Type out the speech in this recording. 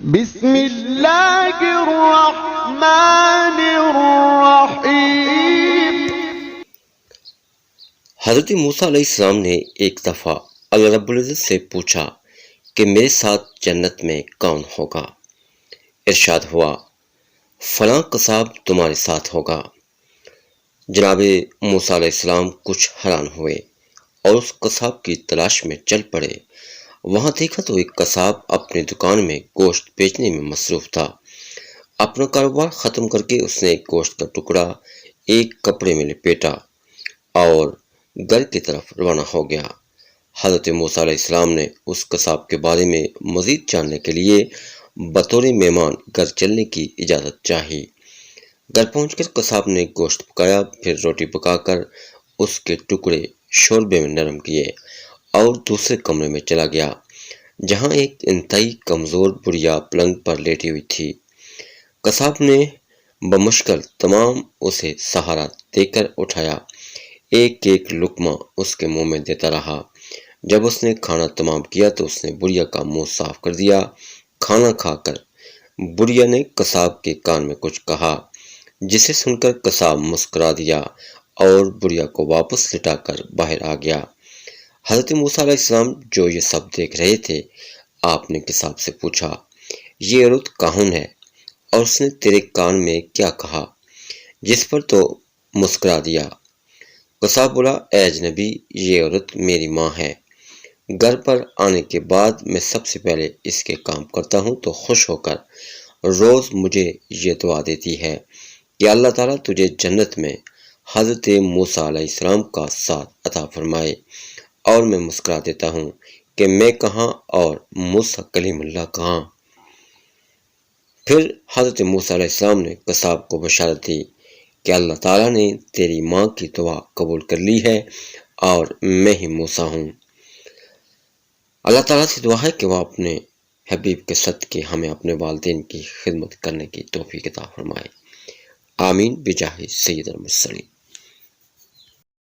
بسم اللہ الرحمن الرحیم۔ حضرت موسیٰ علیہ السلام نے ایک دفعہ اللہ رب العزت سے پوچھا کہ میرے ساتھ جنت میں کون ہوگا؟ ارشاد ہوا فلاں قصاب تمہارے ساتھ ہوگا۔ جناب موسیٰ علیہ السلام کچھ حیران ہوئے اور اس قصاب کی تلاش میں چل پڑے۔ وہاں دیکھا تو ایک قصاب اپنی دکان میں گوشت بیچنے میں مصروف تھا۔ اپنا کاروبار ختم کر کے اس نے گوشت کا ٹکڑا ایک کپڑے میں لپیٹا اور گھر کی طرف روانہ ہو گیا۔ حضرت موسیٰ علیہ السلام نے اس قصاب کے بارے میں مزید جاننے کے لیے بطور مہمان گھر چلنے کی اجازت چاہی۔ گھر پہنچ کر قصاب نے گوشت پکایا، پھر روٹی پکا کر اس کے ٹکڑے شوربے میں نرم کیے اور دوسرے کمرے میں چلا گیا جہاں ایک انتہائی کمزور بڑھیا پلنگ پر لیٹی ہوئی تھی۔ قصاب نے بمشکل تمام اسے سہارا دے کر اٹھایا، ایک ایک لقمہ اس کے منہ میں دیتا رہا۔ جب اس نے کھانا تمام کیا تو اس نے بڑھیا کا منہ صاف کر دیا۔ کھانا کھا کر بڑھیا نے قصاب کے کان میں کچھ کہا جسے سن کر قصاب مسکرا دیا اور بڑھیا کو واپس لٹا کر باہر آ گیا۔ حضرت موسیٰ علیہ السلام جو یہ سب دیکھ رہے تھے، آپ نے قصاب سے پوچھا یہ عورت کون ہے اور اس نے تیرے کان میں کیا کہا؟ جس پر تو مسکرا دیا۔ قصاب بولا اے اجنبی، یہ عورت میری ماں ہے۔ گھر پر آنے کے بعد میں سب سے پہلے اس کے کام کرتا ہوں تو خوش ہو کر روز مجھے یہ دعا دیتی ہے کہ اللہ تعالیٰ تجھے جنت میں حضرت موسیٰ علیہ السلام کا ساتھ عطا فرمائے، اور میں مسکرا دیتا ہوں کہ میں کہاں اور موسیٰ کلیم اللہ کہاں۔ پھر حضرت موسیٰ علیہ السلام نے قصاب کو بشارت دی کہ اللہ تعالیٰ نے تیری ماں کی دعا قبول کر لی ہے اور میں ہی موسیٰ ہوں۔ اللہ تعالیٰ سے دعا ہے کہ وہ اپنے حبیب کے صدقے ہمیں اپنے والدین کی خدمت کرنے کی توفیق عطا فرمائے۔ آمین بجاہ سید المرسلین۔